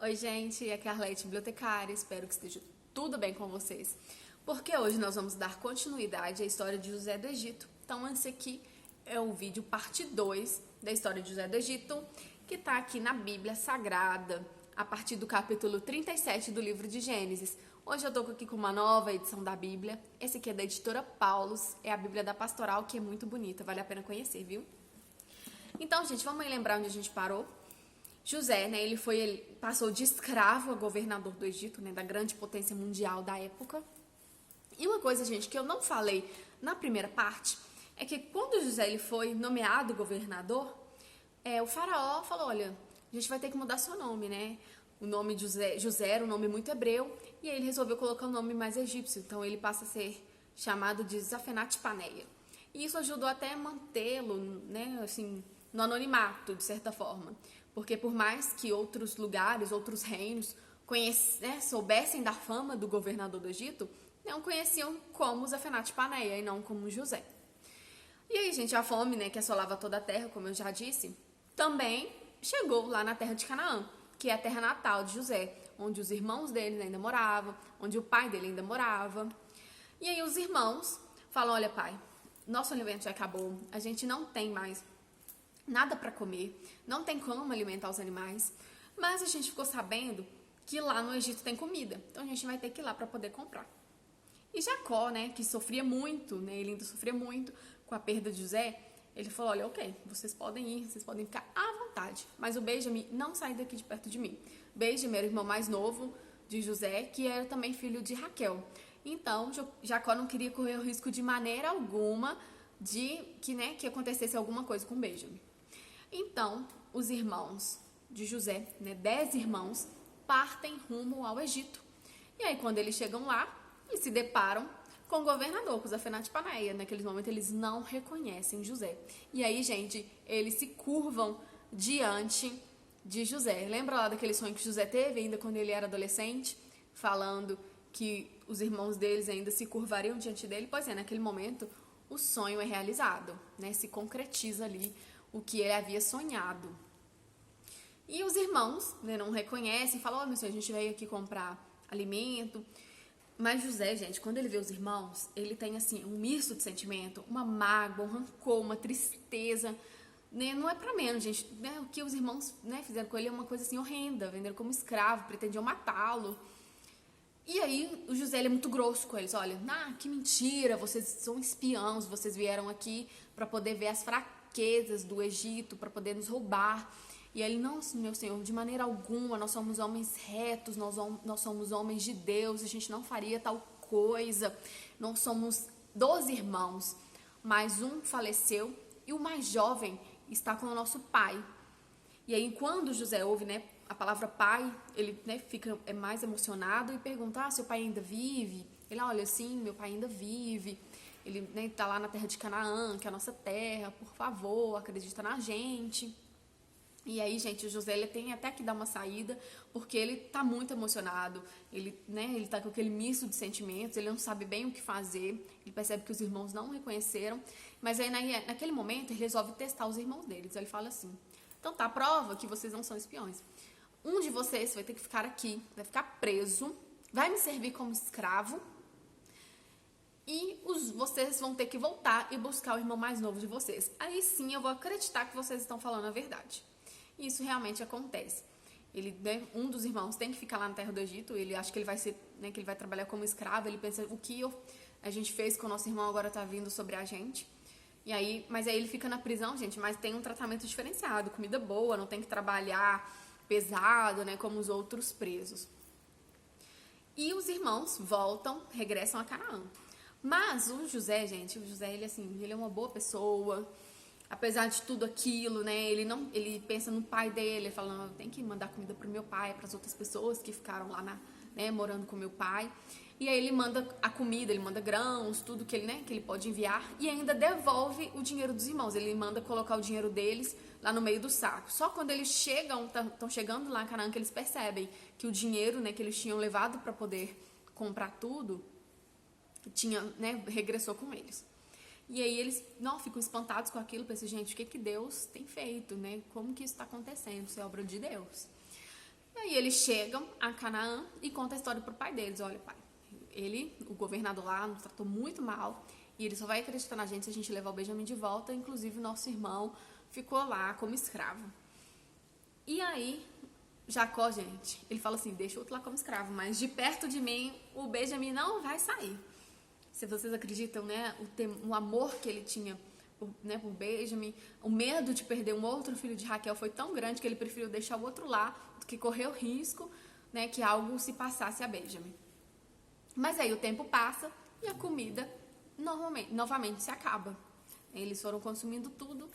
Oi, gente, aqui é a Arlete, bibliotecária. Espero que esteja tudo bem com vocês. Porque hoje nós vamos dar continuidade à história de José do Egito. Então, esse aqui é o vídeo parte 2 da história de José do Egito, que está aqui na Bíblia Sagrada, a partir do capítulo 37 do livro de Gênesis. Hoje eu estou aqui com uma nova edição da Bíblia. Esse aqui é da editora Paulus, é a Bíblia da Pastoral, que é muito bonita, vale a pena conhecer, viu? Então, gente, vamos lembrar onde a gente parou. José, né, ele passou de escravo a governador do Egito, né, da grande potência mundial da época. E uma coisa, gente, que eu não falei na primeira parte, é que quando José ele foi nomeado governador, o faraó falou, olha, a gente vai ter que mudar seu nome, né? O nome de José era um nome muito hebreu, e aí ele resolveu colocar um nome mais egípcio, então ele passa a ser chamado de Zafenat-Paneia. E isso ajudou até a mantê-lo, né, assim, no anonimato, de certa forma. Porque por mais que outros lugares, outros reinos soubessem da fama do governador do Egito, não conheciam como Zafenat-Paneia e não como José. E aí, gente, a fome, né, que assolava toda a terra, como eu já disse, também chegou lá na terra de Canaã, que é a terra natal de José, onde os irmãos dele ainda moravam, onde o pai dele ainda morava. E aí os irmãos falam, olha pai, nosso alimento já acabou, a gente não tem mais nada para comer, não tem como alimentar os animais, mas a gente ficou sabendo que lá no Egito tem comida, então a gente vai ter que ir lá para poder comprar. E Jacó, né, que sofria muito, né, ele ainda sofria muito com a perda de José, ele falou, olha, ok, vocês podem ir, vocês podem ficar à vontade, mas o Benjamim não sai daqui de perto de mim. Benjamim era o irmão mais novo de José, que era também filho de Raquel. Então, Jacó não queria correr o risco de maneira alguma de que acontecesse alguma coisa com Benjamim. Então, os irmãos de José, 10 irmãos, partem rumo ao Egito. E aí, quando eles chegam lá, eles se deparam com o governador, com Zafenat-Paneia. Naquele momento, eles não reconhecem José. E aí, gente, eles se curvam diante de José. Lembra lá daquele sonho que José teve, ainda quando ele era adolescente, falando que os irmãos deles ainda se curvariam diante dele? Pois é, naquele momento, o sonho é realizado, né? Se concretiza ali o que ele havia sonhado. E os irmãos, né, não reconhecem, falam, oh, meu senhor, a gente veio aqui comprar alimento. Mas José, gente, quando ele vê os irmãos, ele tem, assim, um misto de sentimento, uma mágoa, um rancor, uma tristeza, né? Não é pra menos, gente, né? O que os irmãos, né, fizeram com ele é uma coisa, assim, horrenda, venderam como escravo, pretendiam matá-lo. E aí, o José ele é muito grosso com eles, olha, que mentira, vocês são espiãos, vocês vieram aqui para poder ver as fraquezas do Egito, para poder nos roubar. E ele, não, meu senhor, de maneira alguma, nós somos homens retos, nós somos homens de Deus, a gente não faria tal coisa. Nós somos 12 irmãos, mas um faleceu e o mais jovem está com o nosso pai. E aí, quando José ouve, né, a palavra pai, ele, né, fica mais emocionado e pergunta, seu pai ainda vive? Ele, olha, sim, meu pai ainda vive. Ele, né, tá lá na terra de Canaã, que é a nossa terra, por favor, acredita na gente. E aí, gente, o José, ele tem até que dar uma saída, porque ele tá muito emocionado, ele, né, ele tá com aquele misto de sentimentos, ele não sabe bem o que fazer, ele percebe que os irmãos não reconheceram, mas aí, naquele momento, ele resolve testar os irmãos deles. Ele fala assim, então tá, prova que vocês não são espiões. Um de vocês vai ter que ficar aqui, vai ficar preso, vai me servir como escravo, e vocês vão ter que voltar e buscar o irmão mais novo de vocês. Aí sim eu vou acreditar que vocês estão falando a verdade. E isso realmente acontece. Ele, né, um dos irmãos tem que ficar lá na terra do Egito, ele acha que ele vai ser, né, que ele vai trabalhar como escravo, ele pensa, o que a gente fez com o nosso irmão agora tá vindo sobre a gente. E aí, mas aí ele fica na prisão, gente, mas tem um tratamento diferenciado, comida boa, não tem que trabalhar pesado, né, como os outros presos. E os irmãos voltam, regressam a Canaã. Mas o José, gente, ele é uma boa pessoa, apesar de tudo aquilo, né, ele pensa no pai dele, ele fala, não, eu tenho que mandar comida pro meu pai, para as outras pessoas que ficaram lá, né, morando com meu pai. E aí ele manda a comida, ele manda grãos, tudo que ele pode enviar, e ainda devolve o dinheiro dos irmãos. Ele manda colocar o dinheiro deles lá no meio do saco. Só quando eles estão chegando lá em Canaã, que eles percebem que o dinheiro, né, que eles tinham levado para poder comprar tudo, regressou com eles. E aí eles ficam espantados com aquilo, pensam, gente, o que Deus tem feito, né? Como que isso está acontecendo? Isso é obra de Deus. E aí aí eles chegam a Canaã e contam a história pro pai deles. Olha, pai, o governador lá, nos tratou muito mal e ele só vai acreditar na gente se a gente levar o Benjamim de volta. Inclusive, o nosso irmão ficou lá como escravo. E aí, Jacó, gente, ele fala assim, deixa o outro lá como escravo, mas de perto de mim, o Benjamim não vai sair. Se vocês acreditam, né, o amor que ele tinha por Benjamim, o medo de perder um outro filho de Raquel foi tão grande que ele preferiu deixar o outro lá do que correr o risco, né, que algo se passasse a Benjamim. Mas aí o tempo passa e a comida novamente se acaba. Eles foram consumindo tudo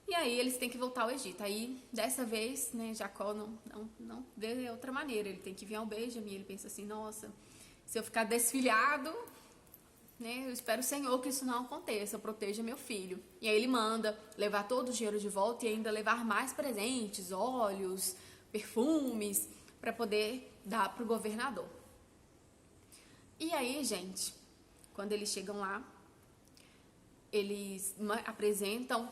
e aí eles têm que voltar ao Egito. Aí, dessa vez, né, Jacó não vê outra maneira. Ele tem que vir ao Benjamim. Ele pensa assim, nossa, se eu ficar desfilhado, né, eu espero o Senhor que isso não aconteça, proteja meu filho. E aí ele manda levar todo o dinheiro de volta e ainda levar mais presentes, óleos, perfumes, para poder dar para o governador. E aí, gente, quando eles chegam lá, eles apresentam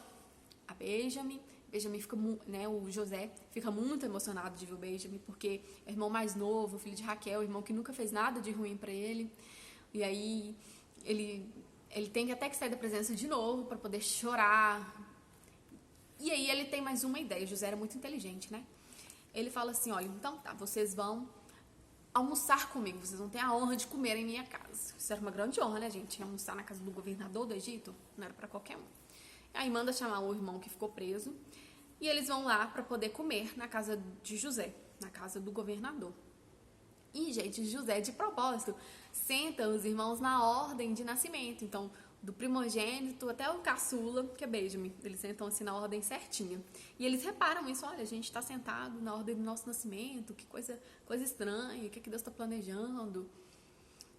a Benjamim. Benjamim fica, né, o José fica muito emocionado de ver o Benjamim, porque é o irmão mais novo, filho de Raquel, o irmão que nunca fez nada de ruim para ele. E aí ele tem até que sair da presença de novo para poder chorar. E aí ele tem mais uma ideia. José era muito inteligente, né? Ele fala assim, olha, então tá, vocês vão almoçar comigo, vocês vão ter a honra de comer em minha casa. Isso era uma grande honra, né, gente? Almoçar na casa do governador do Egito não era para qualquer um. Aí manda chamar o irmão que ficou preso e eles vão lá para poder comer na casa de José, na casa do governador. E, gente, José, de propósito, senta os irmãos na ordem de nascimento. Então, do primogênito até o caçula, que é Benjamim, eles sentam assim na ordem certinha. E eles reparam isso, olha, a gente está sentado na ordem do nosso nascimento, que coisa estranha, o que Deus está planejando.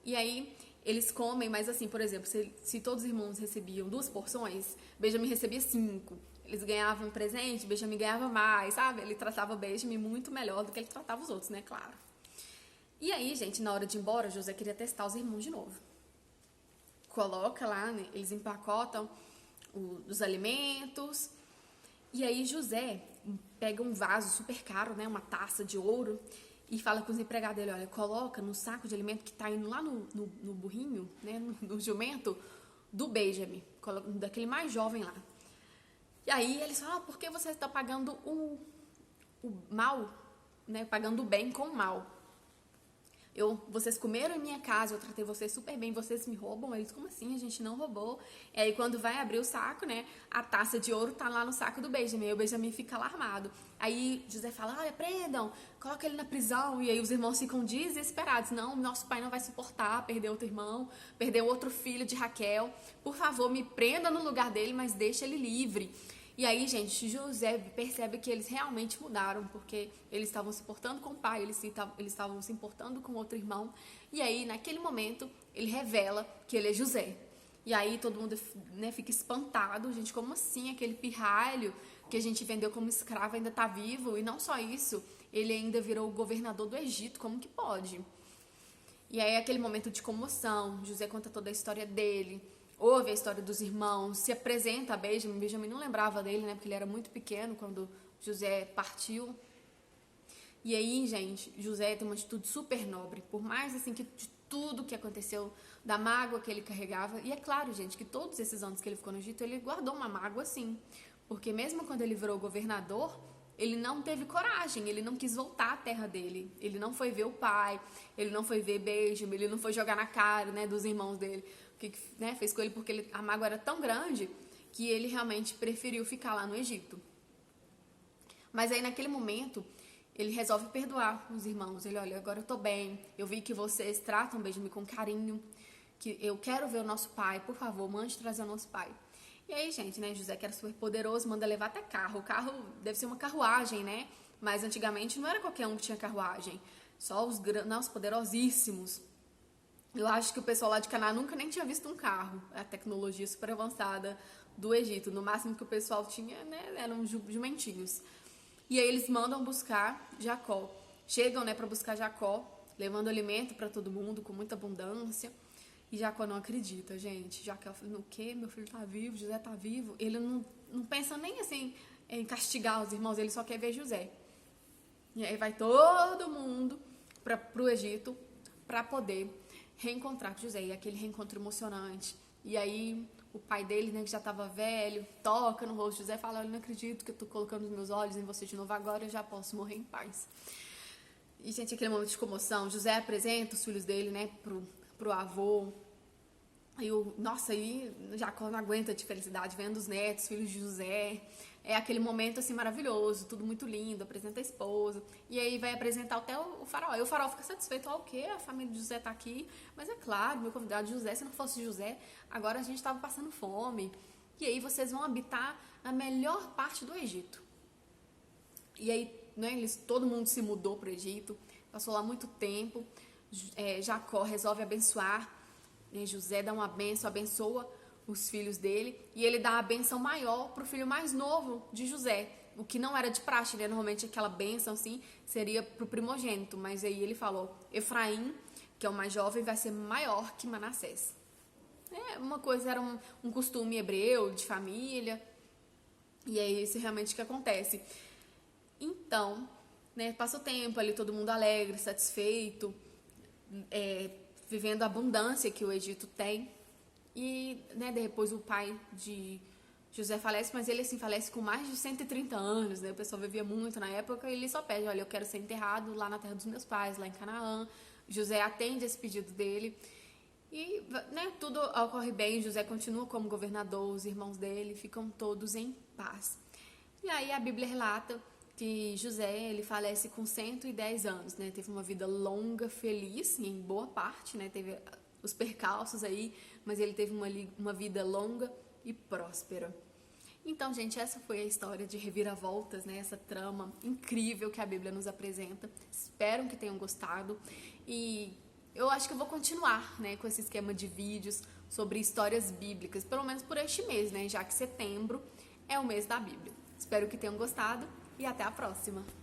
E aí, eles comem, mas assim, por exemplo, se todos os irmãos recebiam 2 porções, Benjamim recebia 5. Eles ganhavam um presente, Benjamim ganhava mais, sabe? Ele tratava Benjamim muito melhor do que ele tratava os outros, né? Claro. E aí, gente, na hora de ir embora, José queria testar os irmãos de novo. Coloca lá, né, eles empacotam os alimentos. E aí José pega um vaso super caro, né, uma taça de ouro, e fala com os empregados dele, olha, coloca no saco de alimento que tá indo lá no burrinho, né, no jumento, do Benjamim, daquele mais jovem lá. E aí eles falam, por que você está pagando o mal, né, pagando o bem com o mal? Vocês comeram em minha casa, eu tratei vocês super bem, vocês me roubam? Eles, como assim? A gente não roubou. E aí, quando vai abrir o saco, né, a taça de ouro tá lá no saco do Benjamim, e o Benjamim fica alarmado. Aí, José fala, olha, prendam, coloca ele na prisão. E aí, os irmãos ficam desesperados. Não, nosso pai não vai suportar perder outro irmão, perder outro filho de Raquel. Por favor, me prenda no lugar dele, mas deixa ele livre. E aí, gente, José percebe que eles realmente mudaram, porque eles estavam se importando com o pai, eles estavam se importando com outro irmão. E aí, naquele momento, ele revela que ele é José. E aí, todo mundo, né, fica espantado. Gente, como assim? Aquele pirralho que a gente vendeu como escravo ainda está vivo? E não só isso, ele ainda virou o governador do Egito. Como que pode? E aí, aquele momento de comoção, José conta toda a história dele, ouve a história dos irmãos, se apresenta a Benjamim. Benjamim não lembrava dele, né? Porque ele era muito pequeno quando José partiu. E aí, gente, José tem uma atitude super nobre. Por mais, assim, que de tudo que aconteceu, da mágoa que ele carregava. E é claro, gente, que todos esses anos que ele ficou no Egito, ele guardou uma mágoa, sim. Porque mesmo quando ele virou governador, ele não teve coragem, ele não quis voltar à terra dele. Ele não foi ver o pai, ele não foi ver Benjamim, ele não foi jogar na cara, né, dos irmãos dele. Que, né, fez com ele porque a mágoa era tão grande que ele realmente preferiu ficar lá no Egito. Mas aí naquele momento ele resolve perdoar os irmãos. Ele, olha, agora eu tô bem, eu vi que vocês tratam Benjamim com carinho, que eu quero ver o nosso pai, por favor, mande trazer o nosso pai. E aí, gente, né, José, que era super poderoso, manda levar até carro. O carro deve ser uma carruagem, né? Mas antigamente não era qualquer um que tinha carruagem, só os poderosíssimos. Eu acho que o pessoal lá de Canaã nunca nem tinha visto um carro. A tecnologia super avançada do Egito. No máximo que o pessoal tinha, né, eram jumentinhos. E aí eles mandam buscar Jacó. Chegam, né, para buscar Jacó, levando alimento para todo mundo, com muita abundância. E Jacó não acredita, gente. Jacó fala, o quê? Meu filho tá vivo, José tá vivo. Ele não pensa nem assim em castigar os irmãos, ele só quer ver José. E aí vai todo mundo para o Egito para poder reencontrar com José. E aquele reencontro emocionante. E aí o pai dele, né, que já estava velho, toca no rosto de José e fala: olha, não acredito que eu tô colocando os meus olhos em você de novo, agora eu já posso morrer em paz. E, gente, aquele momento de comoção, José apresenta os filhos dele, né, pro avô. E nossa, aí Jacó não aguenta de felicidade vendo os netos, filhos de José. É aquele momento assim maravilhoso, tudo muito lindo, apresenta a esposa. E aí vai apresentar até o faraó. E o faraó fica satisfeito: o quê? A família de José tá aqui. Mas é claro, meu convidado José, se não fosse José, agora a gente tava passando fome. E aí vocês vão habitar na melhor parte do Egito. E aí, né, todo mundo se mudou pro Egito, passou lá muito tempo. Jacó resolve abençoar, né, José dá uma benção, abençoa os filhos dele, e ele dá a benção maior pro filho mais novo de José, o que não era de praxe, né? Normalmente aquela benção assim seria pro primogênito, mas aí ele falou: Efraim, que é o mais jovem, vai ser maior que Manassés. Uma coisa, era um costume hebreu, de família, e é isso realmente que acontece. Então, né, passa o tempo ali, todo mundo alegre, satisfeito, vivendo a abundância que o Egito tem. E, né, depois o pai de José falece, mas ele assim falece com mais de 130 anos, né? O pessoal vivia muito na época, e ele só pede: olha, eu quero ser enterrado lá na terra dos meus pais, lá em Canaã. José atende esse pedido dele e, né, tudo ocorre bem. José continua como governador, os irmãos dele ficam todos em paz. E aí a Bíblia relata que José, ele falece com 110 anos, né? Teve uma vida longa, feliz, em boa parte, né? Teve os percalços aí, mas ele teve uma vida longa e próspera. Então, gente, essa foi a história de reviravoltas, né? Essa trama incrível que a Bíblia nos apresenta. Espero que tenham gostado. E eu acho que eu vou continuar, né, com esse esquema de vídeos sobre histórias bíblicas, pelo menos por este mês, né? Já que setembro é o mês da Bíblia. Espero que tenham gostado e até a próxima!